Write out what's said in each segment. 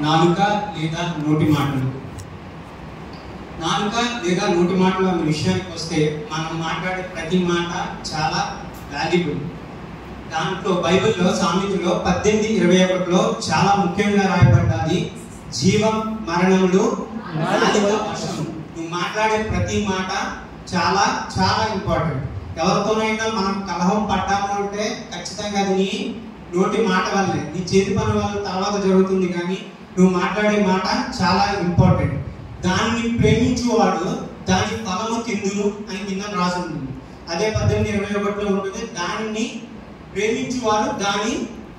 నాలుక లేదా నోటి మాటలు. నాలుక లేదా నోటి మాటలు అనే విషయానికి వస్తే మనం మాట్లాడే ప్రతి మాట చాలా వాల్యుబుల్. దాంట్లో బైబిల్లో సామెతలో 18:21లో చాలా ముఖ్యంగా రాయబడ్డది, జీవం మరణములు నాలుక వశము. నువ్వు మాట్లాడే ప్రతి మాట చాలా చాలా ఇంపార్టెంట్. ఎవరితోనైనా మనం కలహం పడ్డాము అంటే ఖచ్చితంగా అది నీ నోటి మాట వల్లే, నీ చేతి పని వల్ల తర్వాత జరుగుతుంది. కానీ నువ్వు మాట్లాడే మాట చాలా ఇంపార్టెంట్. దాన్ని ప్రేమించువాడు దాని ఫలము తిందును అని కింద రాసి ఉంటుంది. అదే 18:21లో ఉంటుంది, దానిని ప్రేమించువాడు దాని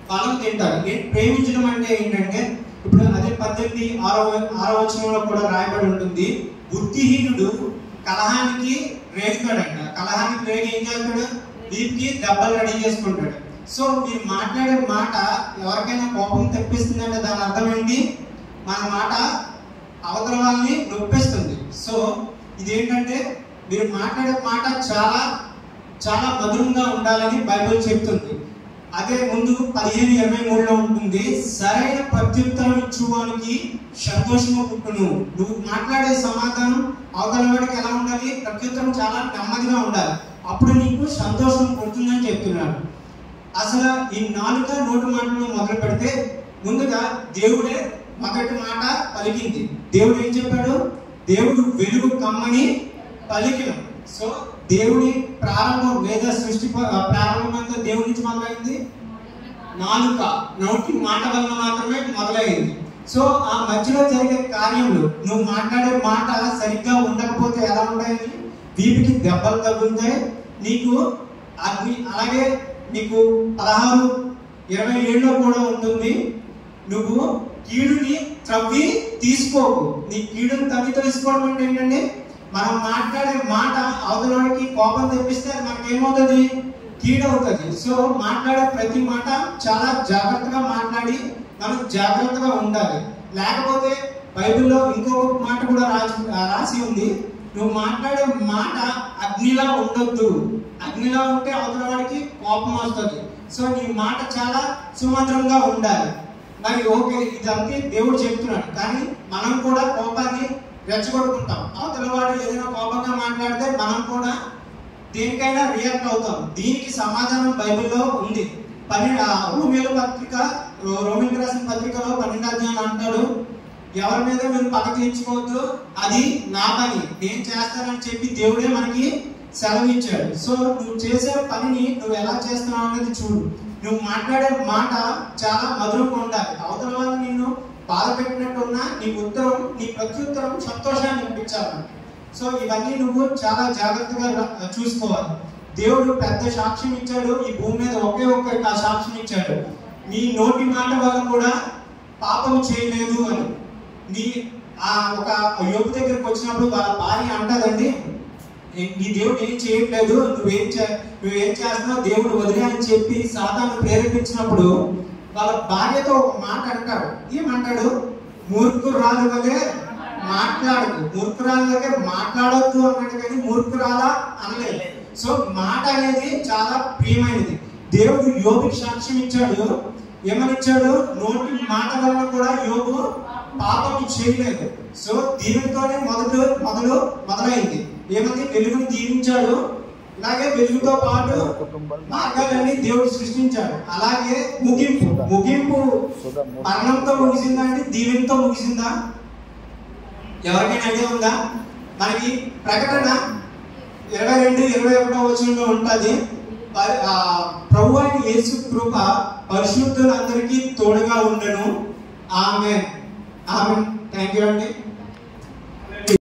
ఫలం తింటారు. ప్రేమించడం అంటే ఏంటంటే, ఇప్పుడు అదే 18:6వ వచనంలో కూడా రాయబడి ఉంటుంది, బుద్ధిహీనుడు కలహానికి రేగుతాడంట. కలహానికి రేగి ఏం చేస్తాడు? వీటికి దెబ్బలు రెడీ చేసుకుంటాడు. సో మీరు మాట్లాడే మాట ఎవరికైనా కోపం తెప్పిస్తుందంటే దాని అర్థం ఏంటి? మన మాట అవతల వాళ్ళని నొప్పిస్తుంది. సో ఇదేంటంటే, మీరు మాట్లాడే మాట చాలా చాలా మధురంగా ఉండాలని బైబిల్ చెప్తుంది. అదే ముందు 15:23లో ఉంటుంది, సరైన ప్రత్యుత్తరం ఇచ్చువానికి సంతోషము పుట్టును. నువ్వు మాట్లాడే సమాధానం అవతల వాడికి ఎలా ఉండాలి? ప్రత్యుత్తరం చాలా నెమ్మదిగా ఉండాలి. అప్పుడు నీకు సంతోషం పుడుతుందని చెప్తున్నాడు. అసలు ఈ నాలుక నోటి మాటలు మొదలు పెడితే ముందుగా దేవుడే మొదటి మాట పలికింది. దేవుడు ఏం చెప్పాడు? దేవుడు వెలుగు కమ్మని పలికిన. సో దేవుడి ప్రారంభం లేదా సృష్టి ప్రారంభంతో దేవుడి నుంచి మొదలైంది నాలుక, నోటి మాట వల్ల మాత్రమే మొదలైంది. సో ఆ మధ్యలో జరిగే కార్యములు, నువ్వు మాట్లాడే మాట సరిగ్గా ఉండకపోతే ఎలా ఉంటాయి? వీటికి దెబ్బలు తగ్గుతాయి, నీకు అగ్ని. అలాగే నీకు 16:27లో కూడా ఉంటుంది, నువ్వు కీడుని త్రవ్వి తీసుకోకు. నీ కీడుని తవ్వి తీసుకోవడం అంటే ఏంటంటే, మనం మాట్లాడే మాట అవతలకి కోపం తెప్పిస్తే మనకేమవుతుంది? కీడవుతుంది. సో మాట్లాడే ప్రతి మాట చాలా జాగ్రత్తగా మాట్లాడి మనం జాగ్రత్తగా ఉండాలి. లేకపోతే బైబిల్లో ఇంకొక మాట కూడా రాసి ఉంది, నువ్వు మాట్లాడే మాట అగ్నిలా ఉండొద్దు. అగ్నిలా ఉంటే అవతల వాడికి కోపం వస్తుంది. సో నీ మాట చాలా సుమధురంగా ఉండాలి. మరి ఓకే, ఇదంతా దేవుడు చెప్తున్నాడు. కానీ మనం కూడా కోపాన్ని రెచ్చగొట్టుకుంటాం. అవతల వాడు ఏదైనా కోపంగా మాట్లాడితే మనం కూడా దేనికైనా రియాక్ట్ అవుతాం. దీనికి సమాధానం బైబిల్లో ఉంది. రోమిలకు రాసిన పత్రికలో 12వ అధ్యాయం అంటాడు, ఎవరి మీద మీరు పగ తీర్చుకోవద్దు, అది నా పని, నేను చేస్తానని చెప్పి దేవుడే మనకి సెలవిచ్చాడు. సో నువ్వు చేసే పనిని నువ్వు ఎలా చేస్తున్నావు అనేది చూడు. నువ్వు మాట్లాడే మాట చాలా మధురంగా ఉండాలి. అవతల వాళ్ళు నిన్ను బాధ పెట్టినట్టున్నా నీ ఉత్తరం, నీ ప్రత్యుత్తరం సంతోషాన్ని ఇప్పించాలి. సో ఇవన్నీ నువ్వు చాలా జాగ్రత్తగా చూసుకోవాలి. దేవుడు పెద్ద సాక్ష్యం ఇచ్చాడు. ఈ భూమి మీద ఒకే ఒక్క సాక్ష్యం ఇచ్చాడు, నీ నోటి మాట వల్ల కూడా పాపం చేయలేదు అని. నీ ఒక యోగు దగ్గరికి వచ్చినప్పుడు వాళ్ళ భార్య అంటదండి, నీ దేవుడు ఏం చేయట్లేదు, నువ్వేం చేస్తున్నావు, దేవుడు వదిలే అని చెప్పి సాతాను ప్రేరేపించినప్పుడు వాళ్ళ భార్యతో ఒక మాట అంటాడు. ఏమంటాడు? మూర్ఖురాలు వలె మాట్లాడదు, మూర్ఖురాలు వలె మాట్లాడొద్దు అన్నాడు, కానీ మూర్ఖురాలా అనలేదు. సో మాట అనేది చాలా ప్రియమైనది. దేవుడు యోగుకి సాక్ష్యం ఇచ్చాడు. ఏమని ఇచ్చాడు? నోటి మాట వల్ల కూడా యోగు పాపం చేయలేదు. సో దీనితోనే మొదలైంది. ఏమని? వెలుగుని దీవించాడు. అలాగే వెలుగుతో పాటు మార్గాలన్నీ దేవుడు సృష్టించాడు. అలాగే ముగింపు మరణంతో ముగిసిందా అండి? దీవెనతో ముగిసిందా? ఎవరికైనా ఐడియా ఉందా? మనకి ప్రకటన 22:21 వచనంలో ఉంటుంది, ప్రభు అయిన యేసు కృప పరిశుద్ధులందరికీ తోడుగా ఉండను. ఆమేన్. థ్యాంక్ యూ అండి.